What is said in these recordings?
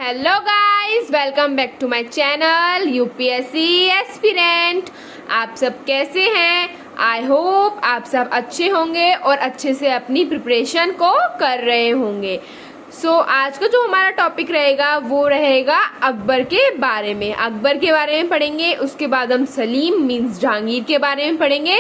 Hello guys, welcome back to my channel UPSC aspirant. आप सब कैसे हैं? आई होप आप सब अच्छे होंगे और अच्छे से अपनी प्रिपरेशन को कर रहे होंगे। आज का जो हमारा टॉपिक रहेगा वो रहेगा अकबर के बारे में। अकबर के बारे में पढ़ेंगे, उसके बाद हम सलीम मीन्स जहांगीर के बारे में पढ़ेंगे,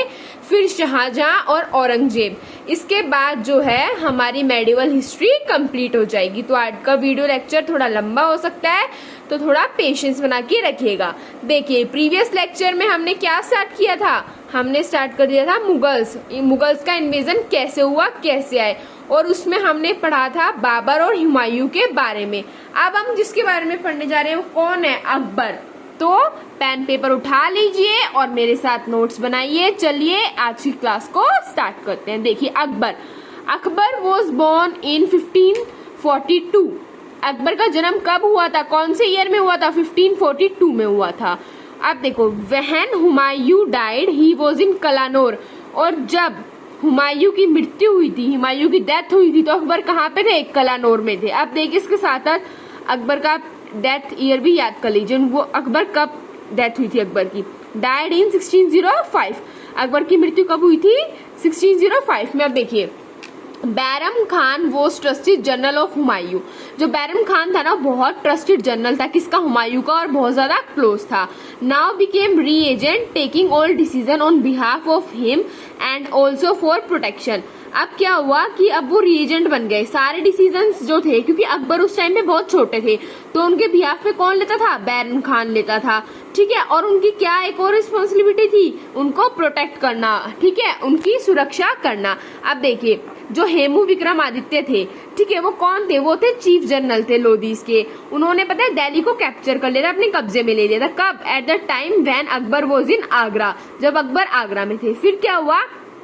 फिर शाहजहां और औरंगजेब। इसके बाद जो है हमारी मेडिवल हिस्ट्री कंप्लीट हो जाएगी। तो आज का वीडियो लेक्चर थोड़ा लंबा हो सकता है, तो थोड़ा पेशेंस बना के रखिएगा। देखिए, प्रीवियस लेक्चर में हमने क्या स्टार्ट किया था? हमने स्टार्ट कर दिया था मुगल्स का इन्वेजन कैसे हुआ, कैसे आए, और उसमें हमने पढ़ा था बाबर और हुमायूं के बारे में। अब हम जिसके बारे में पढ़ने जा रहे हैं वो कौन है? अकबर। तो पेन पेपर उठा लीजिए और मेरे साथ नोट्स बनाइए। चलिए आज की क्लास को स्टार्ट करते हैं। देखिए, Akbar was born in 1542। Akbar का जन्म कब हुआ था? कौन से ईयर में हुआ था? 1542 में हुआ था। अब देखो, when Humayun died he was in Kalanaur. और जब हुमायूं की मृत्यु हुई थी, हुमायूं की डेथ हुई थी, तो अकबर कहाँ पे थे? कलानौर में थे। अब देखिए, इसके साथ अकबर का डेथ ईयर भी याद कर लीजिए। वो अकबर कब डेथ हुई थी अकबर की? Died in 1605। अकबर की मृत्यु कब हुई थी? 1605 में। अब देखिए, Bairam Khan was trusted general of Humayun. जो बैरम खान था ना, बहुत ट्रस्टेड जनरल था किसका? हुमायूं का, और बहुत ज्यादा क्लोज था। नाउ बिकेम री agent taking all decision on behalf of him and also for protection. अब क्या हुआ कि अब वो रीएजेंट बन गए। सारे डिसीजंस जो थे, क्योंकि अकबर उस टाइम में बहुत छोटे थे, तो उनके बिहाफ पे कौन लेता था? बैरम खान लेता था। ठीक है, और उनकी क्या एक और रिस्पॉन्सिबिलिटी थी? उनको प्रोटेक्ट करना, ठीक है, उनकी सुरक्षा करना। अब देखिए, जो हेमू विक्रमादित्य थे, ठीक है, वो कौन थे? वो थे चीफ जनरल थे लोदीज के। उन्होंने पता है दिल्ली को कैप्चर कर लिया था, अपने कब्जे में ले लिया था। कब? At the time when Akbar was in Agra, जब अकबर आगरा में थे। फिर क्या हुआ?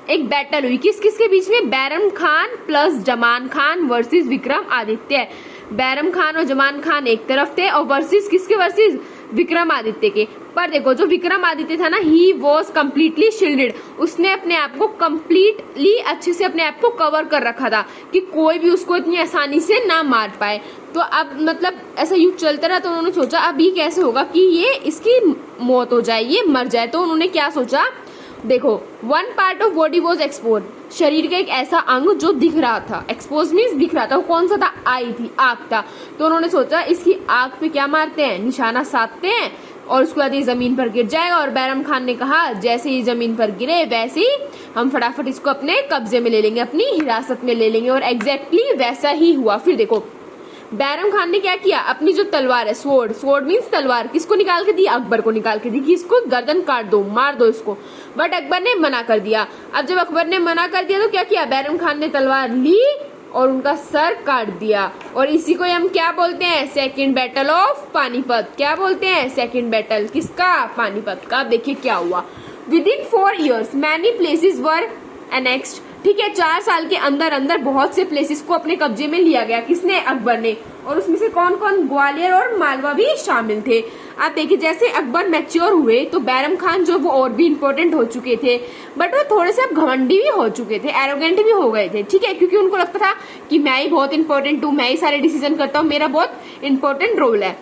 एक बैटल हुई किस किस के बीच में? Bairam Khan plus Zaman Khan versus Vikram Aditya. बैरम खान और जमान खान एक तरफ थे, और वर्सेस किसके? वर्सेस विक्रम आदित्य के। पर देखो, जो विक्रम आदित्य था ना, ही वॉज कम्प्लीटली शील्डेड। उसने अपने आप को कम्प्लीटली अच्छे से अपने आप को कवर कर रखा था कि कोई भी उसको इतनी आसानी से ना मार पाए। तो अब मतलब ऐसा युद्ध चलता रहा, तो उन्होंने सोचा अब ये कैसे होगा कि ये इसकी मौत हो जाए, ये मर जाए। तो उन्होंने क्या सोचा? देखो, one part of body was expose. शरीर का एक ऐसा अंग जो दिख रहा था, एक्सपोज मीन्स दिख रहा था, वो कौन सा था? आई थी, आंख था। तो उन्होंने सोचा इसकी आंख पे क्या मारते हैं? निशाना साधते हैं, और उसके बाद ये जमीन पर गिर जाएगा। और बैरम खान ने कहा जैसे ही जमीन पर गिरे वैसे ही हम फटाफट इसको अपने कब्जे में ले लेंगे, अपनी हिरासत में ले लेंगे। और एग्जैक्टली वैसा ही हुआ। फिर देखो, बैरम खान ने क्या किया? अपनी जो तलवार है, स्वॉर्ड मीन्स तलवार, किसको निकाल के दी? अकबर को निकाल के दी कि इसको गर्दन काट दो, मार दो इसको। बट अकबर ने मना कर दिया। अब जब अकबर ने मना कर दिया तो क्या किया? बैरम खान ने तलवार ली और उनका सर काट दिया। और इसी को हम क्या बोलते हैं? Second battle of Panipat. क्या बोलते हैं? सेकेंड बैटल किसका? पानीपत का। अब देखिए क्या हुआ। With in 4 years many places were annexed. ठीक है, 4 साल के अंदर अंदर बहुत से प्लेसेस को अपने कब्जे में लिया गया। किसने? अकबर ने। और उसमें से कौन कौन? ग्वालियर और मालवा भी शामिल थे। आप देखिए, जैसे अकबर मैच्योर हुए तो बैरम खान जो वो और भी इम्पोर्टेंट हो चुके थे, बट वो थोड़े से अब घमंडी भी हो चुके थे, एरोगेंट भी हो गए थे। ठीक है, क्योंकि उनको लगता था कि मैं ही बहुत इंपॉर्टेंट हूँ, मैं ही सारे डिसीजन करता हूँ, मेरा बहुत इंपॉर्टेंट रोल है।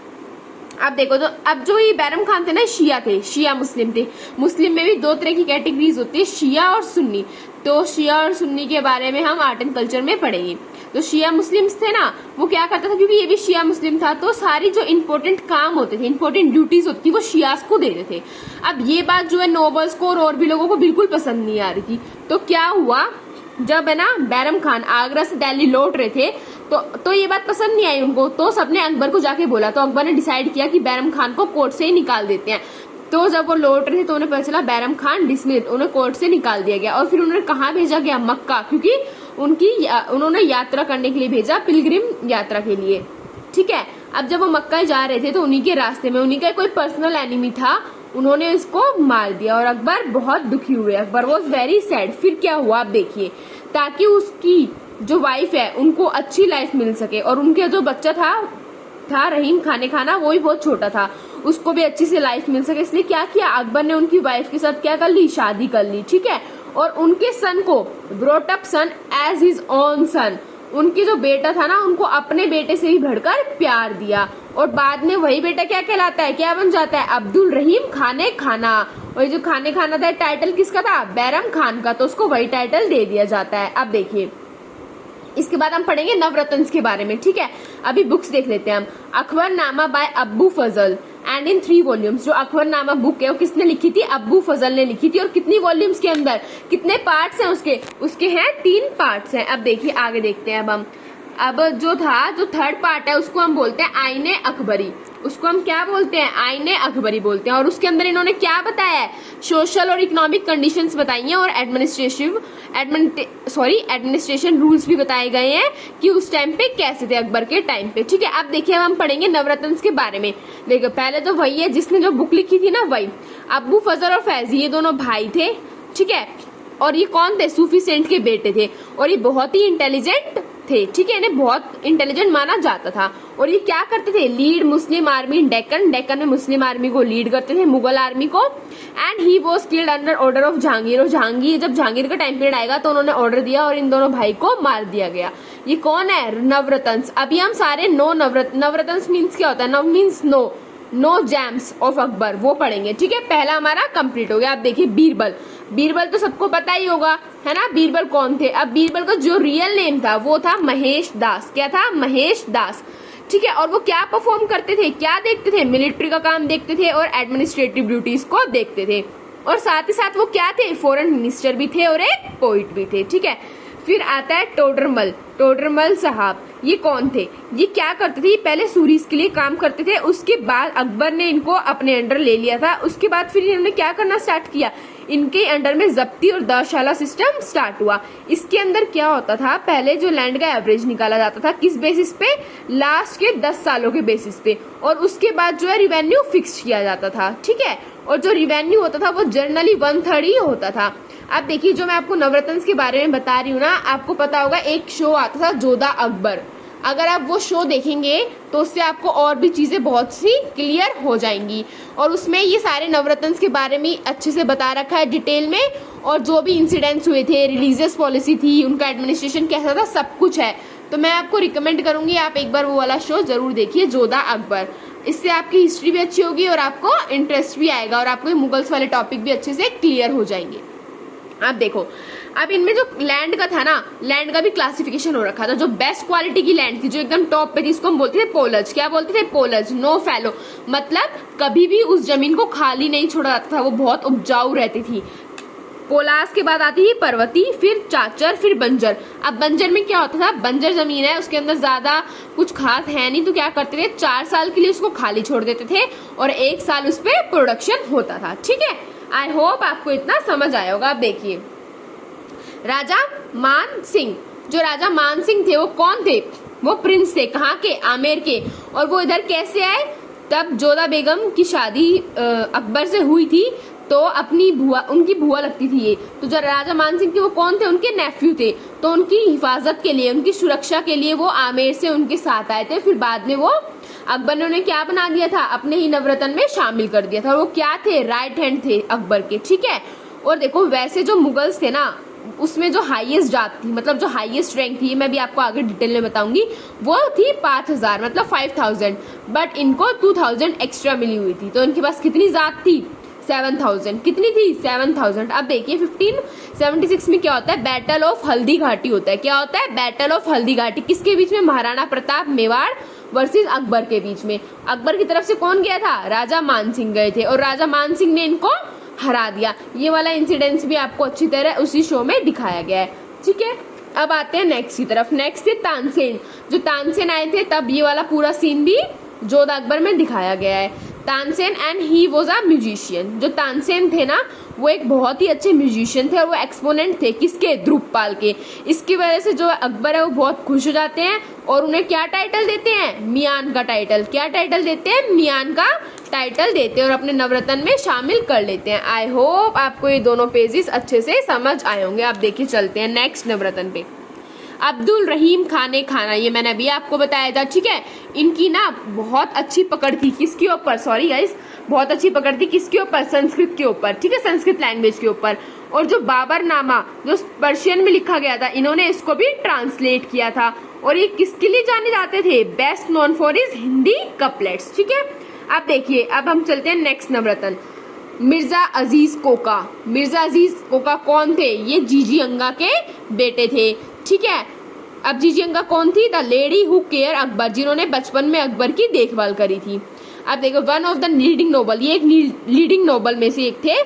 अब देखो, तो अब जो ये बैरम खान थे ना, शिया थे, शिया मुस्लिम थे। मुस्लिम में भी 2 तरह की कैटेगरीज होती है, शिया और सुन्नी। तो शिया और सुन्नी के बारे में हम आर्ट एंड कल्चर में पढ़ेंगे। तो शिया मुस्लिम्स थे ना, वो क्या करता था, क्योंकि ये भी शिया मुस्लिम था, तो सारी जो इंपॉर्टेंट काम होते थे, इंपॉर्टेंट ड्यूटीज होती थी, वो शियास को देते थे। अब ये बात जो है नोबल्स को और भी लोगों को बिल्कुल पसंद नहीं आ रही थी। तो क्या हुआ, जब है ना बैरम खान आगरा से दिल्ली लौट रहे थे, तो ये बात पसंद नहीं आई उनको। तो सबने अकबर को जाके बोला, तो अकबर ने डिसाइड किया कि बैरम खान को कोर्ट से ही निकाल देते हैं। तो जब वो लौट रहे थे तो उन्हें पता चला बैरम खान डिसमिस्ड, उन्हें कोर्ट से निकाल दिया गया। और फिर उन्हें कहाँ भेजा गया? मक्का, क्योंकि उन्होंने यात्रा करने के लिए भेजा, पिलग्रिम यात्रा के लिए। ठीक है, अब जब वो मक्का जा रहे थे तो उन्हीं के रास्ते में उन्हीं का कोई पर्सनल एनिमी था, उन्होंने इसको मार दिया। और अकबर बहुत दुखी हुए, अकबर वॉज वेरी सैड। फिर क्या हुआ? आप देखिए, ताकि उसकी जो वाइफ है उनको अच्छी लाइफ मिल सके, और उनके जो बच्चा था रहीम खाना वो भी बहुत छोटा था, उसको भी अच्छी से लाइफ मिल सके, इसलिए क्या किया? अकबर ने उनकी वाइफ के साथ क्या कर ली? शादी कर ली। ठीक है, और उनके सन को ब्रॉट अप सन एज हिज ओन सन। उनके जो बेटा था ना, उनको अपने बेटे से भी बढ़कर प्यार दिया। और बाद में वही बेटा क्या कहलाता है, क्या बन जाता है, अब्दुल रहीम खाने खाना। और जो खाने खाना था टाइटल किसका था, बैरम खान का, तो उसको वही टाइटल दे दिया जाता है। अब देखिए इसके बाद हम पढ़ेंगे नवरत्न के बारे में, ठीक है। अभी बुक्स देख लेते हैं हम। अकबरनामा बाय अब्बू फजल एंड इन 3 वॉल्यूम्स। जो अकबरनामा बुक है वो किसने लिखी थी, अब्बू फजल ने लिखी थी। और कितनी वॉल्यूम्स के अंदर, कितने पार्ट्स हैं उसके हैं 3 पार्ट्स हैं। अब देखिए आगे देखते हैं अब जो थर्ड पार्ट है उसको हम बोलते हैं आईने अकबरी। उसको हम क्या बोलते हैं, आईने अकबरी बोलते हैं। और उसके अंदर इन्होंने क्या बताया है, सोशल और इकोनॉमिक कंडीशंस बताई हैं और एडमिनिस्ट्रेशन रूल्स भी बताए गए हैं कि उस टाइम पे कैसे थे अकबर के टाइम पे, ठीक है। अब देखिए अब हम पढ़ेंगे नवरत्न के बारे में। देखो पहले तो वही है जिसने जो बुक लिखी थी ना, वही अब्बू फजल और फैजी, ये दोनों भाई थे, ठीक है। और ये कौन थे, सूफी सेंट के बेटे थे। और ये बहुत ही इंटेलिजेंट थे, ठीक है, इन्हें बहुत इंटेलिजेंट माना जाता था। और ये क्या करते थे, लीड मुस्लिम आर्मी इन डेक्कन में मुस्लिम आर्मी को लीड करते थे, मुगल आर्मी को। And he was killed under order of Jahangir. और जहांगीर, जब जहांगीर का टाइम पीरियड आएगा तो उन्होंने ऑर्डर दिया और इन दोनों भाई को मार दिया गया। ये कौन है, नवरत्न। अभी हम सारे नवरत्न मीन्स क्या होता है, नव means no gems of Akbar, वो पढ़ेंगे, ठीक है। पहला हमारा कंप्लीट हो गया। आप देखिए बीरबल तो सबको पता ही होगा, है ना। बीरबल कौन थे, अब बीरबल का जो रियल नेम था वो था महेश दास। क्या था, महेश दास, ठीक है। और वो क्या परफॉर्म करते थे, क्या देखते थे, मिलिट्री का काम देखते थे और एडमिनिस्ट्रेटिव ड्यूटीज को देखते थे। और साथ ही साथ वो क्या थे, फॉरेन मिनिस्टर भी थे और एक पोइट भी थे, ठीक है। फिर आता है टोडरमल साहब। ये कौन थे, ये क्या करते थे, ये पहले सूरीज के लिए काम करते थे। उसके बाद अकबर ने इनको अपने अंडर ले लिया था। उसके बाद फिर इन्होंने क्या करना स्टार्ट किया, इनके अंडर में जब्ती और दशाला सिस्टम स्टार्ट हुआ। इसके अंदर क्या होता था, पहले जो लैंड का एवरेज निकाला जाता था, किस बेसिस पे, लास्ट के 10 सालों के बेसिस पे। और उसके बाद जो है रिवेन्यू फिक्स किया जाता था, ठीक है। और जो रिवेन्यू होता था वो जनरली 1/3 ही होता था। अब देखिए जो मैं आपको नवरत्न के बारे में बता रही हूँ ना, आपको पता होगा एक शो आता था जोधा अकबर। अगर आप वो शो देखेंगे तो उससे आपको और भी चीजें बहुत सी क्लियर हो जाएंगी। और उसमें ये सारे नवरत्न के बारे में अच्छे से बता रखा है डिटेल में। और जो भी इंसिडेंट्स हुए थे, रिलीजियस पॉलिसी थी, उनका एडमिनिस्ट्रेशन कैसा था, सब कुछ है। तो मैं आपको रिकमेंड करूंगी आप एक बार वो वाला शो जरूर देखिए, जोधा अकबर। इससे आपकी हिस्ट्री भी अच्छी होगी और आपको इंटरेस्ट भी आएगा और आपको मुगल्स वाले टॉपिक भी अच्छे से क्लियर हो जाएंगे। अब देखो, अब इनमें जो लैंड का था ना, लैंड का भी क्लासिफिकेशन हो रखा था। जो बेस्ट क्वालिटी की लैंड थी, जो एकदम टॉप पे थी, इसको हम बोलते थे पोलज। क्या बोलते थे, पोलज, नो फैलो, मतलब कभी भी उस जमीन को खाली नहीं छोड़ा जाता था, वो बहुत उपजाऊ रहती थी। पोलास के बाद आती है पर्वती, फिर चाचर, फिर बंजर। अब बंजर में क्या होता था, बंजर जमीन है, उसके अंदर ज्यादा कुछ खास है नहीं, तो क्या करते थे, 4 साल के लिए उसको खाली छोड़ देते थे और 1 साल उस पर प्रोडक्शन होता था, ठीक है। आई होप आपको इतना समझ आया होगा। अब देखिए राजा मान सिंह, जो राजा मान सिंह थे वो कौन थे, वो प्रिंस थे, कहाँ के, आमेर के। और वो इधर कैसे आए, तब जोधा बेगम की शादी अकबर से हुई थी, तो अपनी बुआ, उनकी बुआ लगती थी ये। तो जो राजा मान सिंह थे वो कौन थे, उनके नेफ्यू थे। तो उनकी हिफाजत के लिए, उनकी सुरक्षा के लिए वो आमेर से उनके साथ आए थे। फिर बाद में वो अकबर ने उन्हें क्या बना दिया था, अपने ही नवरत्न में शामिल कर दिया था। और वो क्या थे, राइट हैंड थे अकबर के, ठीक है। और देखो वैसे जो मुगल्स थे ना, उसमें जो हाईएस्ट जात थी, मतलब जो हाईएस्ट रैंक थी, मैं भी आपको आगे डिटेल में बताऊंगी, वो थी 5000, मतलब 5000। बट इनको 2000 एक्स्ट्रा मिली हुई थी। तो इनके पास कितनी जात थी, 7000। कितनी थी, 7000। अब देखिए 1576 में क्या होता है, बैटल ऑफ हल्दी घाटी होता है। क्या होता है, बैटल ऑफ हल्दी घाटी। किसके बीच में, महाराणा प्रताप मेवाड़ वर्सेस अकबर के बीच में। अकबर की तरफ से कौन गया था, राजा मान सिंह गए थे और राजा मान सिंह ने इनको हरा दिया। ये वाला इंसिडेंस भी आपको अच्छी तरह उसी शो में दिखाया गया है, ठीक है। अब आते हैं नेक्स्ट की तरफ। नेक्स्ट है तानसेन। जो तानसेन आए थे तब ये वाला पूरा सीन भी जोधा अकबर में दिखाया गया है। Tansen and he was a musician. जो तानसेन थे ना, वो एक बहुत ही अच्छे म्यूजिशियन थे और वो एक्सपोनेंट थे किसके, द्रुपपाल के। इसकी वजह से जो अकबर है वो बहुत खुश हो जाते हैं और उन्हें क्या टाइटल देते हैं, मियान का टाइटल। क्या टाइटल देते हैं, मियान का टाइटल देते हैं और अपने नवरत्न में शामिल कर लेते हैं। आई होप आपको ये दोनों पेजेस अच्छे से समझ आए होंगे। आप देखिए चलते हैं नेक्स्ट नवरत्न पे। अब्दुल रहीम खाने खाना, ये मैंने अभी आपको बताया था, ठीक है। इनकी ना बहुत अच्छी पकड़ थी किसके ऊपर, सॉरी गाइस, बहुत अच्छी पकड़ थी किसके ऊपर, संस्कृत के ऊपर, ठीक है, संस्कृत लैंग्वेज के ऊपर। और जो बाबरनामा जो पर्शियन में लिखा गया था, इन्होंने इसको भी ट्रांसलेट किया था। और ये किसके लिए जाने जाते थे? Best known for his Hindi couplets. ठीक है, अब देखिए, अब हम चलते हैं नेक्स्ट नवरत्न, मिर्जा अजीज कोका। मिर्जा अजीज कोका कौन थे? ये जीजी अंगा के बेटे थे। ठीक है, अब जीजी अंगा कौन थी? The lady who care Akbar, जिन्होंने बचपन में अकबर की देखभाल करी थी। अब देखो, one of the leading noble, ये एक लीडिंग नोबल में से एक थे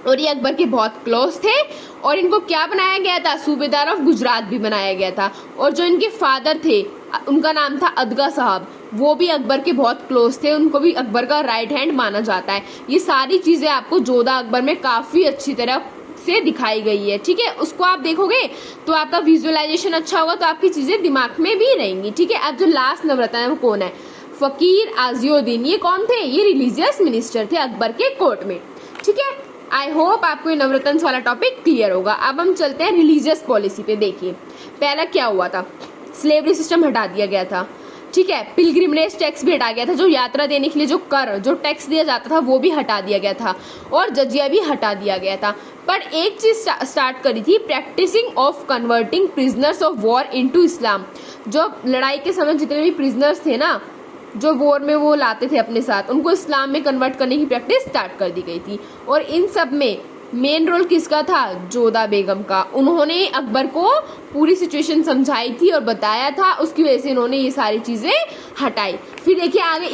और ये अकबर के बहुत क्लोज थे। और इनको क्या बनाया गया था? सूबेदार ऑफ गुजरात भी बनाया गया था। और जो इनके फादर थे उनका नाम था अदगा साहब, वो भी अकबर के बहुत क्लोज थे, उनको भी अकबर का राइट हैंड माना जाता है। ये सारी चीजें आपको जोधा अकबर में काफी अच्छी तरह से दिखाई गई है। ठीक है, उसको आप देखोगे तो आपका विजुअलाइजेशन अच्छा होगा, तो आपकी चीजें दिमाग में भी रहेंगी। ठीक है, अब जो लास्ट नवरत्न है वो कौन है? फकीर आजिउद्दीन। ये कौन थे? ये रिलीजियस मिनिस्टर थे अकबर के कोर्ट में। ठीक है, आई होप आपको ये नवरत्न वाला टॉपिक क्लियर होगा। अब हम चलते हैं रिलीजियस पॉलिसी पे। देखिए, पहला क्या हुआ था? स्लेवरी सिस्टम हटा दिया गया था। ठीक है, पिलग्रिमेज टैक्स भी हटा गया था, जो यात्रा देने के लिए जो टैक्स दिया जाता था वो भी हटा दिया गया था, और जजिया भी हटा दिया गया था। पर एक चीज स्टार्ट करी थी, practicing of converting prisoners of war into Islam. जो लड़ाई के समय जितने भी प्रिजनर्स थे ना, जो वॉर में वो लाते थे अपने साथ, उनको इस्लाम में कन्वर्ट करने की प्रैक्टिस स्टार्ट कर दी गई थी। और इन सब में मेन रोल किसका था? जोधा बेगम का। उन्होंने अकबर को पूरी सिचुएशन समझाई थी और बताया था, उसकी वजह से इन्होंने ये सारी चीजें हटाई। फिर देखिए आगे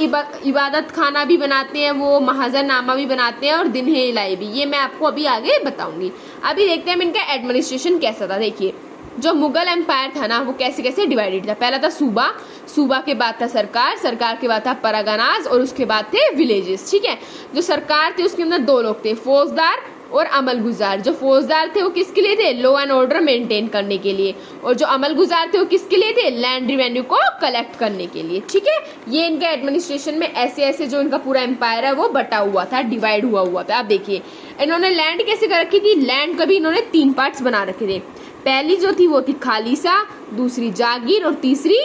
इबादत खाना भी बनाते हैं वो, महाजरनामा भी बनाते हैं और दिन है इलाही भी। ये मैं आपको अभी आगे बताऊंगी। अभी देखते हैं इनका एडमिनिस्ट्रेशन कैसा था। देखिए, जो मुगल एम्पायर था ना, वो कैसे कैसे डिवाइडेड था। पहला था सूबा, सूबा के बाद था सरकार, सरकार के बाद था परगनाज, और उसके बाद थे विलेजेस। ठीक है, जो सरकार थी उसके अंदर दो लोग थे, फौजदार और अमल गुजार। जो फौजदार थे वो किसके लिए थे? लॉ एंड ऑर्डर मेंटेन करने के लिए। और जो अमल गुजार थे वो किसके लिए थे? लैंड रेवेन्यू को कलेक्ट करने के लिए। ठीक है, ये इनके एडमिनिस्ट्रेशन में ऐसे ऐसे जो इनका पूरा एम्पायर है वो बटा हुआ था, डिवाइड हुआ था। आप देखिए, इन्होंने लैंड कैसे कर रखी थी? लैंड कभी इन्होंने 3 पार्ट्स बना रखे थे। पहली जो थी वो थी खालिसा, दूसरी जागीर और तीसरी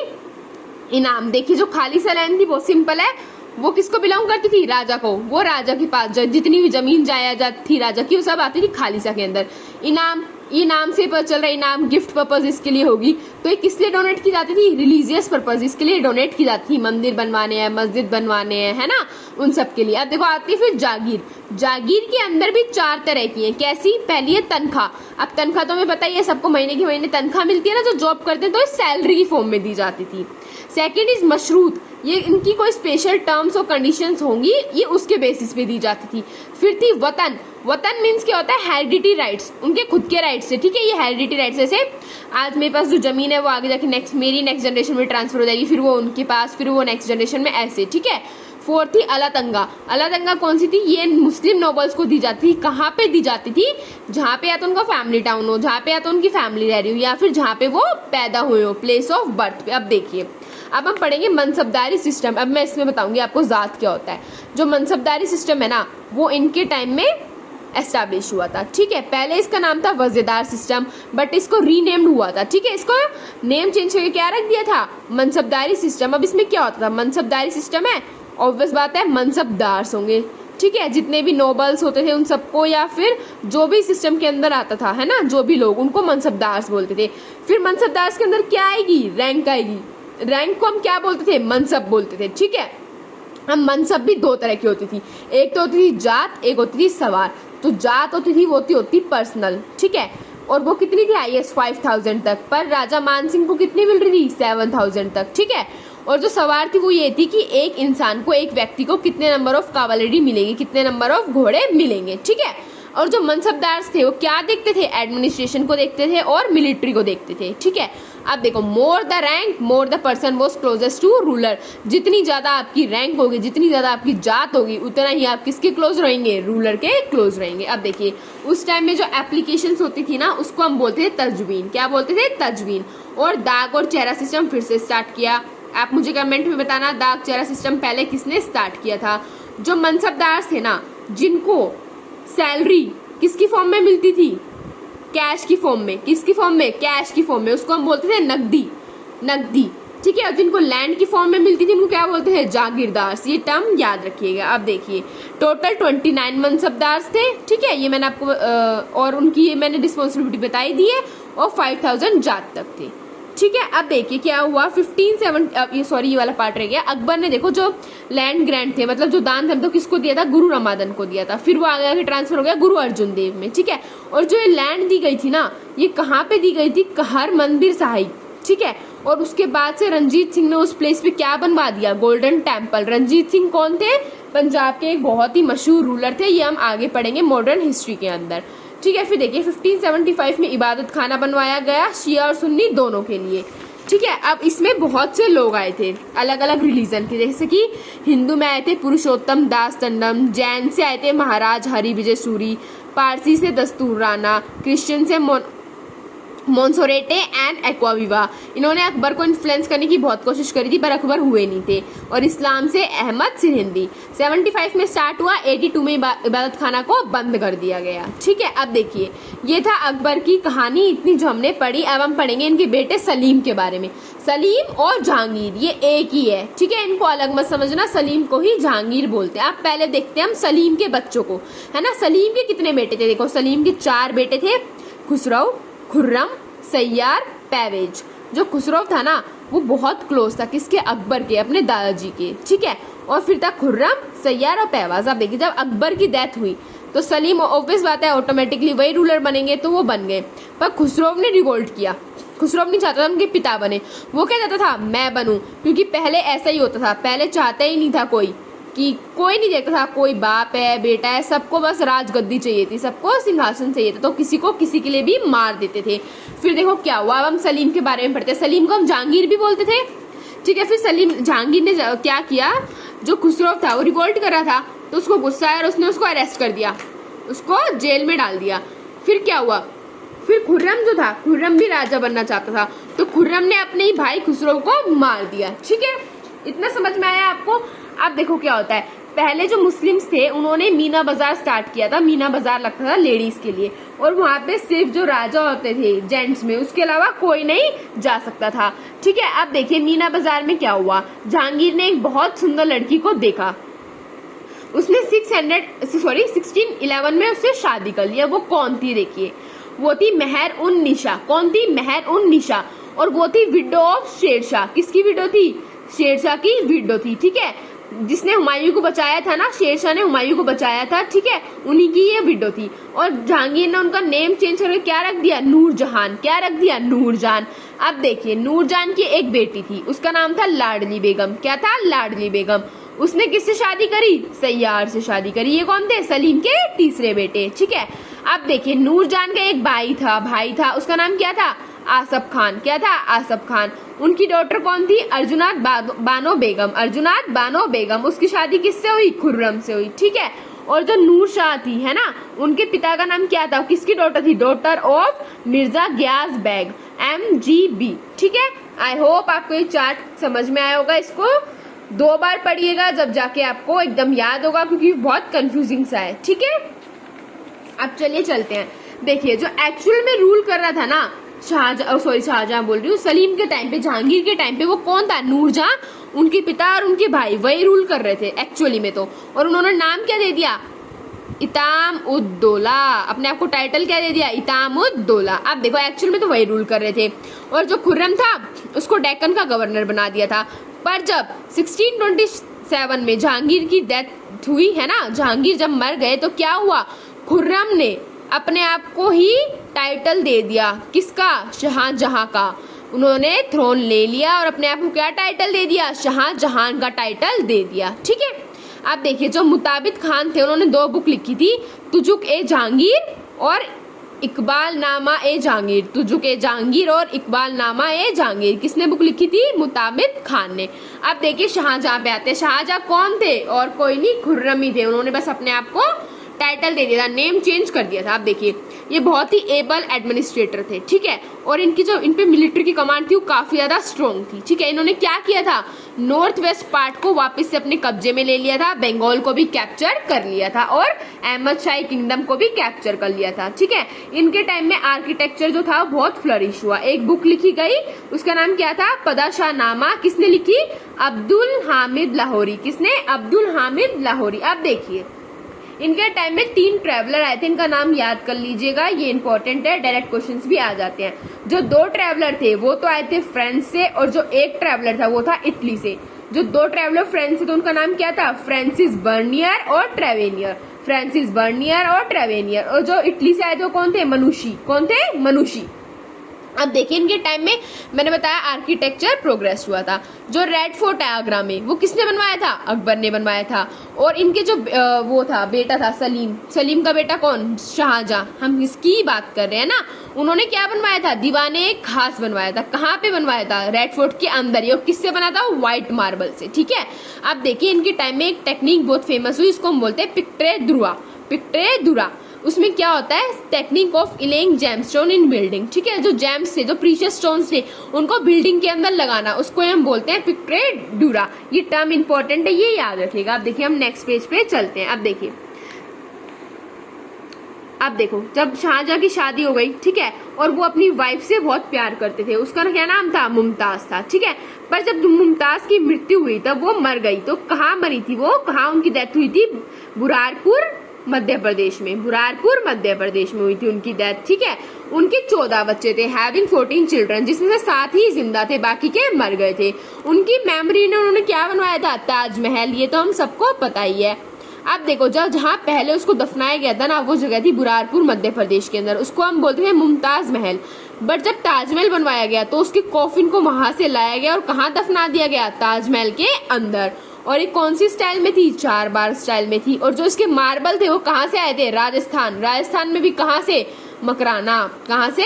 इनाम। देखिए, जो खालिसा लैंड थी वो सिंपल है, वो किसको बिलोंग करती थी? राजा को। वो राजा के पास जितनी भी जमीन जायदाद थी राजा की, वो सब आती थी खालिसा के अंदर। इनाम, ये नाम से पता चल रहा है इनाम गिफ्ट पर्पज इसके लिए होगी। तो ये किस लिए डोनेट की जाती थी? रिलीजियस पर्पज, इसके लिए डोनेट की जाती थी। मंदिर बनवाने हैं, मस्जिद बनवाने हैं, है ना, उन सब के लिए। अब देखो आती है फिर जागीर। जागीर के अंदर भी 4 तरह की है। कैसी? पहली है तनख्वाह। अब तनख्वाह तो हमें पता ही है, सबको महीने की महीने तनख्वाह मिलती है ना, जो जॉब करते हैं, तो सैलरी की फॉर्म में दी जाती थी। सेकेंड इज मशरूत, ये इनकी कोई स्पेशल टर्म्स और कंडीशंस होंगी, ये उसके बेसिस पे दी जाती थी। फिर थी वतन। वतन मीन्स क्या होता है? हेरिडिटी राइट्स, उनके खुद के राइट्स है। ठीक है, ये हेरिडिटी राइट्स ऐसे आज मेरे पास जो जमीन है वो आगे जाके मेरी नेक्स्ट जनरेशन में ट्रांसफर हो जाएगी, फिर वो उनके पास, फिर वो नेक्स्ट जनरेशन में, ऐसे। ठीक है, फोर्थ थी अलातंगा। अलातंगा कौन सी थी? ये मुस्लिम नोबल्स को दी जाती थी। कहाँ पे दी जाती थी? जहाँ पे या तो उनका फैमिली टाउन हो, जहाँ पे या तो उनकी फैमिली रह रही हो, या फिर जहाँ पे वो पैदा हुए हो, प्लेस ऑफ बर्थ पे। अब देखिए, अब हम पढ़ेंगे मनसबदारी सिस्टम। अब मैं इसमें बताऊंगी आपको जात क्या होता है। जो मनसबदारी सिस्टम है ना, वो इनके टाइम में एस्टैब्लिश हुआ था। ठीक है, पहले इसका नाम था वजीदार सिस्टम, बट इसको रीनेम्ड हुआ था। ठीक है, इसको नेम चेंज करके क्या रख दिया था? मनसबदारी सिस्टम। अब इसमें क्या होता था? मनसबदारी सिस्टम है, ऑब्वियस बात है मनसबदार होंगे। ठीक है, जितने भी नोबल्स होते थे उन सबको, या फिर जो भी सिस्टम के अंदर आता था, है ना, जो भी लोग, उनको मनसबदार बोलते थे। फिर मनसबदार के अंदर क्या आएगी? रैंक आएगी। रैंक को हम क्या बोलते थे? मनसब बोलते थे। ठीक है, हम मनसब भी 2 तरह की होती थी, एक तो होती थी जात, एक होती थी सवार। तो जात होती थी वो होती पर्सनल। ठीक है, और वो कितनी थी? IS 5000 तक। पर राजा मान सिंह को कितनी मिल रही थी? 7000 तक। ठीक है, और जो सवार थी वो ये थी कि एक इंसान को, एक व्यक्ति को कितने नंबर ऑफ कावलरी मिलेगी, कितने नंबर ऑफ घोड़े मिलेंगे। ठीक है, और जो मनसबदार थे वो क्या देखते थे? एडमिनिस्ट्रेशन को देखते थे और मिलिट्री को देखते थे। ठीक है, अब देखो, more the rank more the person was closest to ruler. जितनी ज्यादा आपकी रैंक होगी, जितनी ज्यादा आपकी जात होगी, उतना ही आप किसके क्लोज रहेंगे? रूलर के क्लोज रहेंगे। अब देखिए, उस टाइम में जो एप्लीकेशंस होती थी ना, उसको हम बोलते थे तजवीन। क्या बोलते थे? तजवीन। और दाग और चेहरा सिस्टम फिर से स्टार्ट किया। आप मुझे कमेंट में बताना, दाग चेहरा सिस्टम पहले किसने स्टार्ट किया था? जो मनसबदार थे ना, जिनको सैलरी किसकी फॉर्म में मिलती थी? कैश की फॉर्म में। किसकी फॉर्म में? कैश की फॉर्म में। उसको हम बोलते थे नकदी। नकदी। ठीक है, और जिनको लैंड की फॉर्म में मिलती थी उनको क्या बोलते हैं? जागीरदार। ये टर्म याद रखिएगा। अब देखिए, टोटल 29 मनसबदार थे। ठीक है, ये मैंने आपको और उनकी ये मैंने रिस्पॉन्सिबिलिटी बताई दी है, और 5000 जात तक थे। ठीक है। अब देखिए क्या हुआ, 1570 ये वाला पार्ट रह गया। अकबर ने देखो जो लैंड ग्रांट थे, मतलब जो दान थे, तो किसको दिया था, गुरु रमादन को दिया था। फिर वो आगे ट्रांसफर हो गया गुरु अर्जुन देव में, ठीक है। और जो ये लैंड दी गई थी ना, ये कहाँ पे दी गई थी, कहर मंदिर साहिब, ठीक है। और उसके बाद से रंजीत सिंह ने उस प्लेस पे क्या बनवा दिया, गोल्डन टेम्पल। रंजीत सिंह कौन थे, पंजाब के एक बहुत ही मशहूर रूलर थे, ये हम आगे पढ़ेंगे मॉडर्न हिस्ट्री के अंदर, ठीक है। फिर देखिए 1575 में इबादत खाना बनवाया गया शिया और सुन्नी दोनों के लिए, ठीक है। अब इसमें बहुत से लोग आए थे अलग अलग रिलीजन के, जैसे कि हिंदू में आए थे पुरुषोत्तम दास टंडन, जैन से आए थे महाराज हरि विजय सूरी, पारसी से दस्तूर राणा, क्रिश्चियन से मोन्सोरेटे एंड एक्वाविवा। इन्होंने अकबर को इन्फ्लुएंस करने की बहुत कोशिश करी थी पर अकबर हुए नहीं थे। और इस्लाम से अहमद सिरहिंदी। 75 में स्टार्ट हुआ, 82 में इबादत खाना को बंद कर दिया गया, ठीक है। अब देखिए ये था अकबर की कहानी इतनी जो हमने पढ़ी। अब हम पढ़ेंगे इनके बेटे सलीम के बारे में। सलीम और जहांगीर ये एक ही है, ठीक है, इनको अलग मत समझना, सलीम को ही जहांगीर बोलते हैं। अब पहले देखते हैं हम सलीम के बच्चों को, है ना। सलीम के कितने बेटे थे, देखो सलीम के 4 बेटे थे, खुसरो, खुर्रम, सैयार, परवेज। जो खुसरो था ना वो बहुत क्लोज था किसके, अकबर के, अपने दादाजी के, ठीक है। और फिर था खुर्रम, सैयार और परवेज। आप देखिए जब अकबर की डेथ हुई तो सलीम ऑब्वियस बात है ऑटोमेटिकली वही रूलर बनेंगे, तो वो बन गए। पर खुसरो ने रिवोल्ट किया, खुसरो नहीं चाहता था उनके पिता बने, वो क्या चाहता था, मैं बनूं। क्योंकि पहले ऐसा ही होता था, पहले चाहता ही नहीं था कोई कि कोई नहीं देखता था, कोई बाप है बेटा है, सबको बस राजगद्दी चाहिए थी, सबको सिंहासन चाहिए था, तो किसी को किसी के लिए भी मार देते थे। फिर देखो क्या हुआ, अब हम सलीम के बारे में पढ़ते हैं। सलीम को हम जहांगीर भी बोलते थे, ठीक है। फिर जहांगीर ने क्या किया, जो खुसरो था वो रिवोल्ट कर रहा था तो उसको गुस्सा आया और उसने उसको अरेस्ट कर दिया, उसको जेल में डाल दिया। फिर क्या हुआ, फिर खुर्रम जो था, खुर्रम भी राजा बनना चाहता था, तो खुर्रम ने अपने ही भाई खुसरो को मार दिया, ठीक है। इतना समझ में आया आपको। अब देखो क्या होता है, पहले जो मुस्लिम्स थे उन्होंने मीना बाजार स्टार्ट किया था। मीना बाजार लगता था लेडीज के लिए, और वहां पे सिर्फ जो राजा होते थे जेंट्स में, उसके अलावा कोई नहीं जा सकता था, ठीक है। अब देखिए मीना बाजार में क्या हुआ, जहांगीर ने एक बहुत सुंदर लड़की को देखा, उसने 1611 में उससे शादी कर लिया। वो कौन थी, देखिए वो थी मेहर उन निशा। कौन थी, मेहर उन निशा। और वो थी विडो ऑफ शेरशाह। किसकी विडो थी, शेरशाह की विडो थी, ठीक है। जिसने हुमायूं को बचाया था ना, शेरशाह ने हुमायूं को बचाया था, ठीक है, उन्हीं की ये विडो थी। और जहांगीर ने उनका नेम चेंज करके क्या रख दिया, नूरजहान। क्या रख दिया, नूरजहान। अब देखिए नूरजहान की एक बेटी थी, उसका नाम था लाडली बेगम। क्या था, लाडली बेगम। उसने किससे शादी करी, सैयार से शादी करी। ये कौन थे, सलीम के तीसरे बेटे, ठीक है। अब देखिए नूरजहान का एक भाई था, उसका नाम क्या था, आसफ खान। क्या था, आसफ खान। उनकी डॉटर कौन थी, अर्जुनात बानो बेगम। अर्जुनात बानो बेगम, उसकी शादी किससे हुई, खुर्रम से हुई, ठीक है। और जो नूर शाह थी, है ना, उनके पिता का नाम क्या था, किसकी डॉटर थी, daughter of Mirza gas bag, MGB, ठीक है। आई होप आपको ये चार्ट समझ में आया होगा। इसको 2 बार पढ़िएगा जब जाके आपको एकदम याद होगा, क्योंकि बहुत कंफ्यूजिंग सा है, ठीक है। अब चलिए चलते हैं। देखिए जो एक्चुअल में रूल कर रहा था ना शाहजहां बोल रही हूँ, सलीम के टाइम पे, जहांगीर के टाइम पे, वो कौन था, नूरजहां। उनके पिता और उनके भाई वही रूल कर रहे थे एक्चुअली में तो। और उन्होंने नाम क्या दे दिया, इताम उद्दौला। अपने आप को टाइटल क्या दे दिया, इताम उद्दौला। अब देखो एक्चुअल में तो वही रूल कर रहे थे। और जो खुर्रम था उसको डेक्कन का गवर्नर बना दिया था। पर जब 1627 में जहांगीर की डेथ हुई, है ना, जहांगीर जब मर गए तो क्या हुआ, खुर्रम ने अपने आप को ही टाइटल दे दिया, किसका, शाहजहां का। उन्होंने थ्रोन ले लिया और अपने आप को क्या टाइटल दे दिया, शाहजहां का टाइटल दे दिया, ठीक है। अब देखिए जो मुताबिद खान थे उन्होंने 2 बुक लिखी थी, तुजुक ए जहांगीर और इकबाल नामा ए जहांगीर। तुजुक ए जहांगीर और इकबाल नामा ए जहांगीर किसने बुक लिखी थी, मुताबिद खान ने। अब देखिए शाहजहां पे आते हैं। शाहजहां कौन थे, और कोई नहीं, खुर्रम ही थे। उन्होंने बस अपने आप को टाइटल दे दिया था, नेम चेंज कर दिया था। आप देखिए ये बहुत ही एबल एडमिनिस्ट्रेटर थे, ठीक है। और इनकी जो इन पे मिलिट्री की कमांड थी वो काफी ज्यादा स्ट्रॉन्ग थी, ठीक है। इन्होंने क्या किया था, नॉर्थ वेस्ट पार्ट को वापस से अपने कब्जे में ले लिया था, बंगाल को भी कैप्चर कर लिया था, और अहमद शाही किंगडम को भी कैप्चर कर लिया था, ठीक है। इनके टाइम में आर्किटेक्चर जो था बहुत फ्लरिश हुआ। एक बुक लिखी गई, उसका नाम क्या था, पदाशाह नामा। किसने लिखी, अब्दुल हामिद लाहौरी। किसने, अब्दुल हामिद लाहौरी। अब देखिए इनके टाइम में 3 ट्रैवलर आए थे, इनका नाम याद कर लीजिएगा, ये इंपॉर्टेंट है, डायरेक्ट क्वेश्चंस भी आ जाते हैं। जो 2 ट्रैवलर थे वो तो आए थे फ्रांस से, और जो एक ट्रैवलर था वो था इटली से। जो 2 ट्रैवलर फ्रांस से, तो उनका नाम क्या था, फ्रांसिस बर्नियर और ट्रेवेनियर, फ्रांसिस बर्नियर और ट्रेवेनियर। और जो इटली से आए थे वो कौन थे, मनुषी, कौन थे, मनुषी। अब देखिए इनके टाइम में मैंने बताया आर्किटेक्चर प्रोग्रेस हुआ था। जो रेड फोर्ट है आगरा में, वो किसने बनवाया था, अकबर ने बनवाया था। और इनके जो वो था बेटा था सलीम, सलीम का बेटा कौन, शाहजहां, हम इसकी बात कर रहे हैं ना। उन्होंने क्या बनवाया था, दीवाने खास बनवाया था। कहाँ पे बनवाया था, रेड फोर्ट के अंदर ही। और किससे बना था, व्हाइट मार्बल से, ठीक है। अब देखिए इनके टाइम में एक टेक्निक बहुत फेमस हुई, इसको हम बोलते हैं पिक्टे दुरा, पिक्टे दुरा। उसमें क्या होता है, technique of inlaying gemstone in building, ठीक है। जो जेम्स थे, जो प्रीशियस स्टोन्स थे, उनको बिल्डिंग के अंदर लगाना, उसको हम बोलते हैं पिक्टे डूरा। ये टर्म इंपॉर्टेंट है, ये याद रखिएगा। अब देखिए हम नेक्स्ट पेज पे चलते हैं। अब देखिए, अब देखो जब शाहजहां की शादी हो गई, ठीक है, और वो अपनी वाइफ से बहुत प्यार करते थे, उसका क्या नाम था, मुमताज था, ठीक है। पर जब मुमताज की मृत्यु हुई तब वो मर गई, तो कहाँ मरी थी वो, कहाँ उनकी डेथ हुई थी, बुरहानपुर मध्य प्रदेश में, बुरहानपुर मध्य प्रदेश में हुई थी उनकी डेथ, ठीक है। उनके 14 बच्चे थे, हैविंग 14 चिल्ड्रन, जिसमें से 7 ही जिंदा थे, बाकी के मर गए थे। उनकी मेमोरी में उन्होंने क्या बनवाया था, ताजमहल, ये तो हम सबको पता ही है। अब देखो जहाँ पहले उसको दफनाया गया था ना, वो जगह थी बुरहानपुर मध्य प्रदेश के अंदर, उसको हम बोलते हैं मुमताज महल। बट जब ताजमहल बनवाया गया तो उसके कॉफिन को वहां से लाया गया और कहाँ दफना दिया गया, ताजमहल के अंदर। और ये कौन सी स्टाइल में थी, 4 बार स्टाइल में थी। और जो इसके मार्बल थे वो कहाँ से आए थे, राजस्थान, राजस्थान में भी कहाँ से, मकराना, कहाँ से,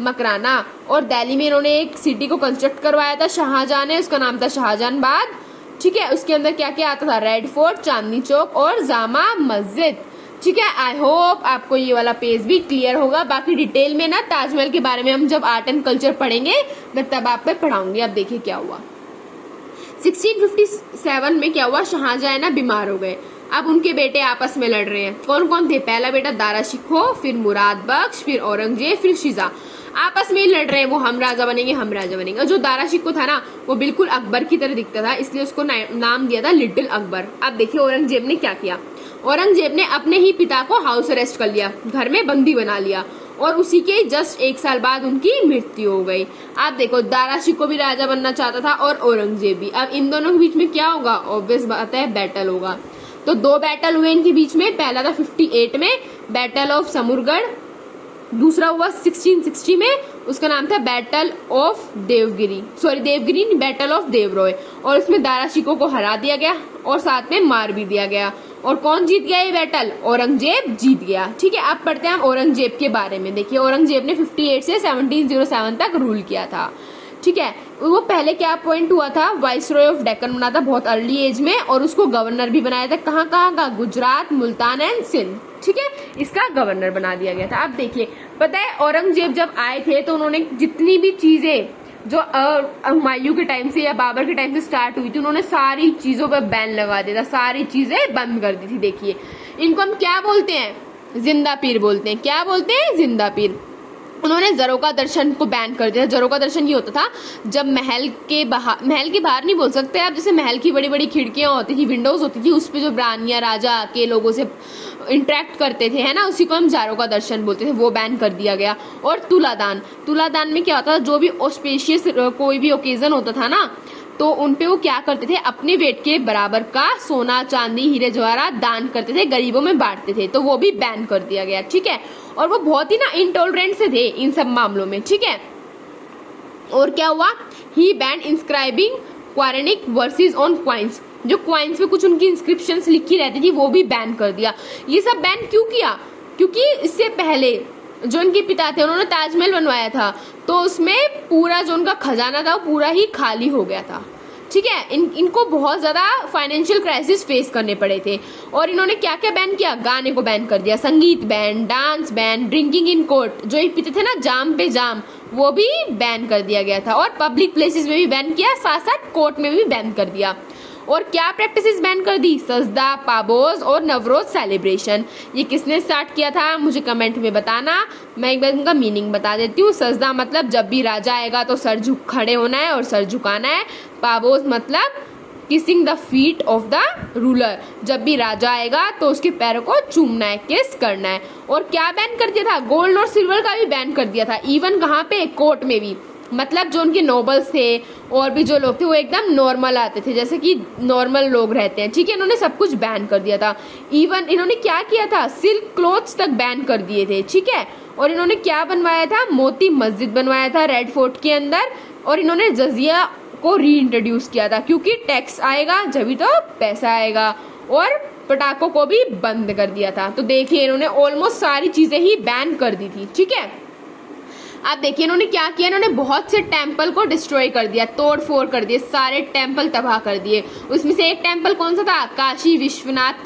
मकराना। और दिल्ली में इन्होंने एक सिटी को कंस्ट्रक्ट करवाया था शाहजहां ने, उसका नाम था शाहजहानबाद, ठीक है। उसके अंदर क्या क्या आता था, रेड फोर्ट, चांदनी चौक और जामा मस्जिद, ठीक है। आई होप आपको ये वाला पेज भी क्लियर होगा। बाकी डिटेल में ना ताजमहल के बारे में हम जब आर्ट एंड कल्चर पढ़ेंगे मैं तब आप पे पढ़ाऊंगी। अब देखिए क्या हुआ, 1657 में क्या हुआ, शाहजहां ना बीमार हो गए। अब उनके बेटे आपस में लड़ रहे हैं, कौन कौन थे, पहला बेटा दारा शिकोह, फिर मुराद बख्श, फिर औरंगजेब, फिर शिजा, आपस में ही लड़ रहे हैं, वो हम राजा बनेंगे, हम राजा बनेंगे। और जो दारा शिकोह था ना, वो बिल्कुल अकबर की तरह दिखता था, इसलिए उसको नाम दिया था लिटिल अकबर। अब देखिए औरंगजेब ने क्या किया, औरंगजेब ने अपने ही पिता को हाउस अरेस्ट कर लिया, घर में बंदी बना लिया, और उसी के जस्ट 1 साल बाद उनकी मृत्यु हो गई। आप देखो दारा शिकोह भी राजा बनना चाहता था और औरंगजेब भी। अब इन दोनों के बीच में क्या होगा, ऑब्वियस बात है बैटल होगा। तो 2 बैटल हुए इनके बीच में, पहला था 58 में बैटल ऑफ समूरगढ़, दूसरा हुआ 1660 में, उसका नाम था battle of Devagiri, sorry Devagiri नहीं, बैटल ऑफ देवरॉय। और उसमें दारा शिकोह को हरा दिया गया और साथ में मार भी दिया गया। और कौन जीत गया ये बैटल, औरंगजेब जीत गया, ठीक है। अब पढ़ते हैं हम औरंगजेब के बारे में। देखिए औरंगजेब ने 58 से 1707 तक रूल किया था, ठीक है। वो पहले क्या अपॉइंट हुआ था, वाइसरॉय ऑफ डेक्कन बना था बहुत अर्ली एज में, और उसको गवर्नर भी बनाया था, कहाँ कहाँ का, गुजरात, मुल्तान एंड सिंध, ठीक है, इसका गवर्नर बना दिया गया था। अब देखिए पता है औरंगजेब जब आए थे तो उन्होंने जितनी भी चीजें जो हुमायूं के टाइम से या बाबर के टाइम से स्टार्ट हुई थी, उन्होंने सारी चीजों पर बैन लगा दिया था, सारी चीजें बंद कर दी थी। देखिए इनको हम क्या बोलते हैं, जिंदा पीर बोलते हैं, क्या बोलते हैं, जिंदा पीर। उन्होंने जरोका दर्शन को बैन कर दिया। जरोका दर्शन ये होता था जब महल के बाहर नहीं बोल सकते आप, जैसे महल की बड़ी बड़ी खिड़कियां होती थी, विंडोज होती थी, उस पे जो रानियां राजा के लोगों से इंटरेक्ट करते थे, है ना, उसी को हम जारोका दर्शन बोलते थे, वो बैन कर दिया गया। और तुलादान, तुलादान में क्या होता था, जो भी ऑस्पेशियस कोई भी ओकेजन होता था ना, तो उनपे वो क्या करते थे, अपने वेट के बराबर का सोना चांदी हीरे जवाहरात दान करते थे, गरीबों में बांटते थे, तो वो भी बैन कर दिया गया, ठीक है। और वो बहुत ही ना इंटॉलरेंट से थे इन सब मामलों में, ठीक है। और क्या हुआ, ही बैन इंस्क्राइबिंग क्वारेनिक वर्सेस ऑन क्वाइंस, जो क्वाइंस पे कुछ उनकी इंस्क्रिप्शंस लिखी रहती थी वो भी बैन कर दिया। ये सब बैन क्यों किया, क्योंकि इससे पहले जो इनके पिता थे उन्होंने ताजमहल बनवाया था, तो उसमें पूरा जो उनका खजाना था वो पूरा ही खाली हो गया था, ठीक है। इनको बहुत ज्यादा फाइनेंशियल क्राइसिस फेस करने पड़े थे। और इन्होंने क्या क्या बैन किया, गाने को बैन कर दिया, संगीत ban, dance ban, drinking in court, जो ये पीते थे ना जाम पे जाम, वो भी बैन कर दिया गया था। और पब्लिक प्लेसेस में भी बैन किया, साथ साथ कोर्ट में भी बैन कर दिया। और क्या प्रैक्टिसेस बैन कर दी, सजदा, पाबोज और नवरोज सेलिब्रेशन। ये किसने स्टार्ट किया था मुझे कमेंट में बताना। मैं एक बार इनका मीनिंग बता देती हूँ। सजदा मतलब जब भी राजा आएगा तो सर झुक खड़े होना है और सर झुकाना है। पाबोज मतलब kissing the feet of the ruler, जब भी राजा आएगा तो उसके पैरों को चूमना है, किस करना है। और क्या बैन कर दिया था, गोल्ड और सिल्वर का भी बैन कर दिया था, इवन कहाँ पे, कोर्ट में भी। मतलब जो उनके नोबल्स थे और भी जो लोग थे वो एकदम नॉर्मल आते थे, जैसे कि नॉर्मल लोग रहते हैं, ठीक है। इन्होंने सब कुछ बैन कर दिया था। इवन इन्होंने क्या किया था, सिल्क क्लोथ्स तक बैन कर दिए थे, ठीक है। और इन्होंने क्या बनवाया था, मोती मस्जिद बनवाया था रेड फोर्ट के अंदर। और इन्होंने जजिया को री इंट्रोड्यूस किया था, क्योंकि टैक्स आएगा जब तो पैसा आएगा। और पटाखों को भी बंद कर दिया था। तो देखिए इन्होंने ऑलमोस्ट सारी चीजें ही बैन कर दी थी, ठीक है। अब देखिए इन्होंने क्या किया, इन्होंने बहुत से टेम्पल को डिस्ट्रॉय कर दिया, तोड़ फोड़ कर दिए, सारे टेम्पल तबाह कर दिए। उसमें से एक टेम्पल कौन सा था, काशी विश्वनाथ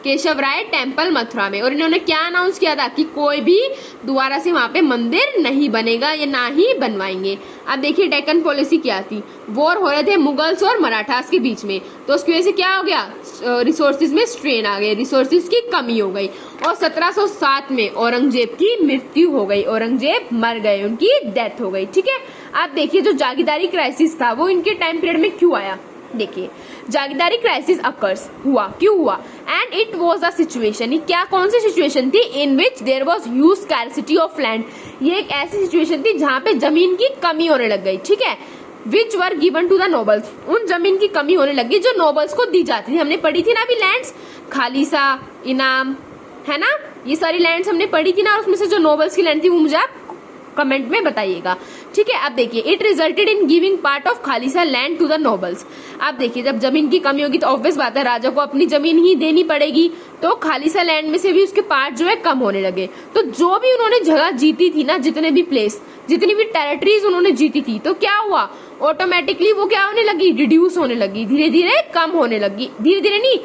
केशव राय टेम्पल मथुरा में। और इन्होंने क्या अनाउंस किया था कि कोई भी दोबारा से वहां पे मंदिर नहीं बनेगा या ना ही बनवाएंगे। अब देखिए डेक्कन पॉलिसी क्या थी, वॉर हो रहे थे मुगल्स और मराठास के बीच में, तो उसकी वजह से क्या हो गया, रिसोर्सेज में स्ट्रेन आ गए, रिसोर्सेज की कमी हो गई। और 1707 में औरंगजेब की मृत्यु हो गई, औरंगजेब मर गए, उनकी डेथ हो गई, ठीक है। आप देखिए जो जागीरदारी क्राइसिस था वो इनके टाइम पीरियड में क्यों आया। देखिए जागीरदारी क्राइसिस अकर्स हुआ, क्यों हुआ, and it was a situation, ये क्या कौन सी सिचुएशन थी, in which there was huge scarcity of land. ये एक ऐसी सिचुएशन थी जहां पे जमीन की कमी होने लग गई, ठीक है। Which were given to the nobles, उन जमीन की कमी होने लगी जो नोबल्स को दी जाती थी। हमने पढ़ी थी ना अभी लैंड्स, खालिसा, इनाम, है ना, ये सारी लैंड्स हमने पढ़ी थी ना। और उसमें से जो नोबल्स की लैंड थी वो मुझे आप कमेंट में बताइएगा, ठीक है। अब देखिए it resulted in giving part of khalisa land to the nobles. अब देखिए जब जमीन की कमी होगी तो ऑब्वियस बात है राजा को अपनी जमीन ही देनी पड़ेगी, तो खालिसा लैंड में से भी उसके पार्ट जो है कम होने लगे। तो जो भी उन्होंने जगह जीती थी ना, जितने भी प्लेस, जितनी भी टेरिटरीज उन्होंने जीती थी, तो क्या हुआ, ऑटोमेटिकली वो क्या होने लगी, रिड्यूस होने लगी, धीरे धीरे कम होने लगी। धीरे धीरे नहीं,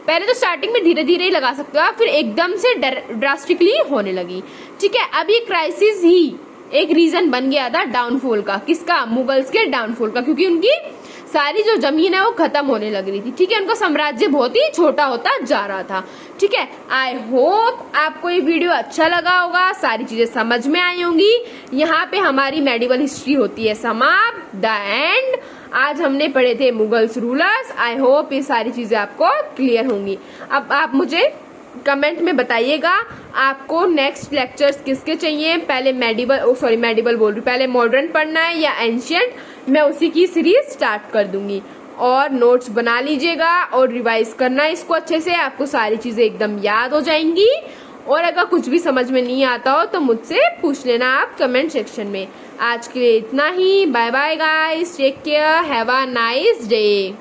पहले तो स्टार्टिंग में धीरे धीरे ही लगा सकते हो आप, फिर एकदम से ड्रास्टिकली होने लगी, ठीक है। अब ये क्राइसिस ही एक रीजन बन गया था डाउनफॉल का, किसका, मुगल्स के डाउनफॉल का, क्योंकि उनकी सारी जो जमीन है वो खत्म होने लग रही थी, ठीक है। उनका साम्राज्य बहुत ही छोटा होता जा रहा था, ठीक है। आई होप आपको ये वीडियो अच्छा लगा होगा, सारी चीजें समझ में आई होंगी। यहाँ पे हमारी मेडिवल हिस्ट्री होती है समाप्त, द एंड। आज हमने पढ़े थे मुगल्स रूलर्स। आई होप ये सारी चीजें आपको क्लियर होंगी। अब आप मुझे कमेंट में बताइएगा आपको नेक्स्ट लेक्चर्स किसके चाहिए, पहले मेडिवल बोल रही हूँ, पहले मॉडर्न पढ़ना है या एंशियंट, मैं उसी की सीरीज स्टार्ट कर दूंगी। और नोट्स बना लीजिएगा और रिवाइज करना इसको अच्छे से, आपको सारी चीजें एकदम याद हो जाएंगी। और अगर कुछ भी समझ में नहीं आता हो तो मुझसे पूछ लेना आप कमेंट सेक्शन में। आज के लिए इतना ही, bye bye guys, take care, have a nice day.